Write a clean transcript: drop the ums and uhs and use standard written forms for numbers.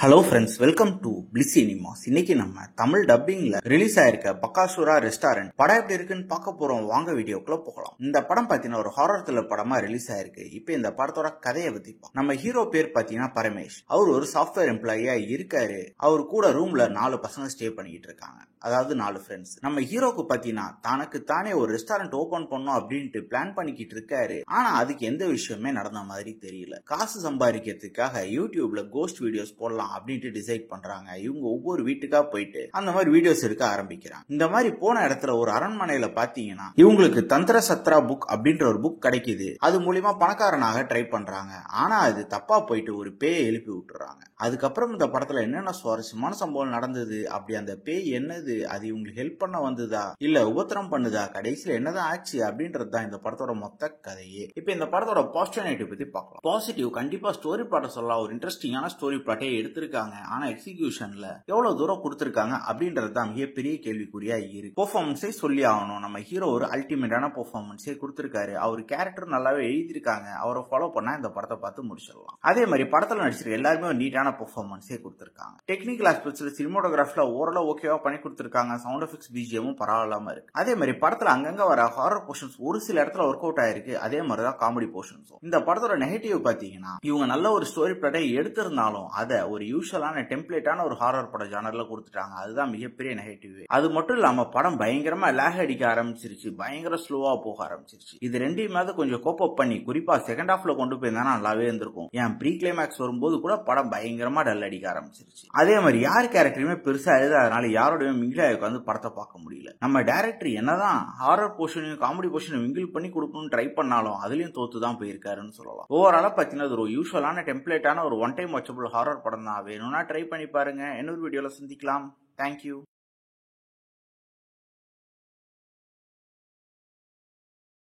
Hello friends, welcome to bliss cinemas. இன்னைக்கு நம்ம Tamil டப்பிங்ல release ஆயிருக்க பக்காசுரா ரெஸ்டாரண்ட் படம் எப்படி இருக்குன்னு பார்க்க போறோம். வாங்க வீடியோக்குள்ள போகலாம். இந்த படம் பாத்தீங்கன்னா ஒரு ஹாரர் த்ரில்லர் படமா ரிலீஸ் ஆயிருக்கு. இப்போ இந்த படத்தோட கதையை பத்தி நம்ம ஹீரோ பேர் பாத்தீங்கன்னா பரமேஷ். அவர் ஒரு சாஃப்ட்வேர் எம்ப்ளாயியா இருக்காரு. அவர் கூட ரூம்ல 4 பசங்க ஸ்டே பண்ணிக்கிட்டு இருக்காங்க, அதாவது 4 ஃப்ரெண்ட்ஸ். நம்ம ஹீரோக்கு பாத்தீங்கன்னா தனக்கு தானே ஒரு ரெஸ்டாரண்ட் ஓபன் பண்ணும் அப்படின்ட்டு பிளான் பண்ணிக்கிட்டு இருக்காரு. ஆனா அதுக்கு எந்த விஷயமே நடந்த மாதிரி தெரியல. காசு சம்பாதிக்கிறதுக்காக யூடியூப்ல கோஸ்ட் வீடியோஸ் போடலாம் அப்படின்ட்டு டிசைட் பண்றாங்க. இவங்க ஒவ்வொரு வீட்டுக்கா போயிட்டு அந்த மாதிரி வீடியோஸ் எடுக்க ஆரம்பிக்கிறாங்க. இந்த மாதிரி போன இடத்துல ஒரு அரண்மனையில பாத்தீங்கன்னா இவங்களுக்கு தந்திர சத்ரா புக் அப்படின்ற ஒரு புக் கிடைக்குது. அது மூலியமா பணக்காரனாக ட்ரை பண்றாங்க. ஆனா அது தப்பா போயிட்டு ஒரு பேயை எழுப்பி விட்டுறாங்க. அதுக்கப்புறம் இந்த படத்துல என்னென்ன சுவாரஸ்யமான சம்பவம் நடந்தது, அப்படி அந்த பேய் என்னது, அது இவங்களுக்கு ஹெல்ப் பண்ண வந்ததா இல்ல உபத்திரம் பண்ணுதா, கடைசியில என்னதான் ஆச்சு அப்படின்றதுதான் இந்த படத்தோட மொத்த கதையே. இப்ப இந்த படத்தோட பாசிட்டிவ் பத்தி பார்க்கலாம். பாசிட்டிவ் கண்டிப்பா ஸ்டோரி பிளாட் சொல்லலாம். ஒரு இன்ட்ரெஸ்டிங்கான ஸ்டோரி பிளாட்டே எடுத்திருக்காங்க. ஆனா எக்ஸிகியூஷன்ல எவ்வளவு தூரம் கொடுத்திருக்காங்க அப்படின்றது தான் மிகப்பெரிய கேள்விக்குறியா இருக்கு. பெர்ஃபார்மன்ஸே சொல்லி ஆகணும். நம்ம ஹீரோ ஒரு அல்டிமேட்டான பெர்ஃபார்மன்ஸே கொடுத்திருக்காரு. அவர் கேரக்டர் நல்லாவே எழுதியிருக்காங்க. அவரை ஃபாலோ பண்ணா இந்த படத்தை பார்த்து முடிச்சிடலாம். அதே மாதிரி படத்துல நடிச்சிருக்க எல்லாருமே ஒரு நீட்டான பெர்ஃபார்மன்ஸே கொடுத்திருக்காங்க. டெக்னிக்கல் ஆஸ்பெக்ட்ஸ்ல சினிமோட்டோகிராஃபில ஓரளவு ஓகேவா பண்ணி கொடுத்திருக்காங்க. சவுண்ட் எஃபெக்ட்ஸ் பிஜிஎமும் பரவாயில்லாம இருக்கு. அதே மாதிரி படத்துல அங்கங்க வர ஹாரர் போர்ஷன்ஸ் ஒரு சில இடத்துல ஒர்க் அவுட் ஆயிருக்கு. அதே மாதிரி தான் காமெடி போர்ஷன்ஸும். இந்த படத்தோட நெகட்டிவ் பாத்தீங்கன்னா இவங்க நல்ல ஒரு ஸ்டோரி பிளாட்டை எடுத்திருந்தாலும் அதை ஒரு யூஷுவலான டெம்ப்ளேட்டான ஒரு ஹாரர் பட ஜானர்ல கொடுத்துட்டாங்க. அதுதான் மிகப்பெரிய நெகட்டிவ். அது மட்டும் இல்லாம படம் பயங்கரமா லேக் அடிக்க ஆரம்பிச்சிருச்சு. பயங்கர ஸ்லோவா போக ஆரம்பிச்சிருச்சு. இது ரெண்டையுமே கொஞ்சம் கோப் அப் பண்ணி குறிப்பா செகண்ட் ஹாஃப்ல கொண்டு போயிருந்தா நல்லாவே இருந்திருக்கும். ஏன் ப்ரீ கிளைமேக்ஸ் வரும்போது கூட படம் பயங்கரமா டல் அடிக்க ஆரம்பிச்சிருச்சு. அதே மாதிரி யார் கேரக்டருமே பெருசா எழுதாதனால யாரோடய மிங்கிலா உட்காந்து படத்தை பார்க்க முடியல. நம்ம டைரக்டர் என்னதான் ஹாரர் போர்ஷனையும் காமெடி போர்ஷனையும் மிங்கிள் பண்ணி கொடுக்கணும்னு ட்ரை பண்ணாலும் அதுலயும் தோத்துதான் போயிருக்காருன்னு சொல்லலாம். ஓவராலா பாத்தீங்கன்னா ஒரு யூஷுவலான டெம்ப்ளேட்டான ஒரு ஒன் டைம் வாட்சபிள் ஹாரர் படம் தான். வேணும்னா ட்ரை பண்ணி பாருங்க. இன்னொரு வீடியோல சந்திக்கலாம். தேங்க்யூ.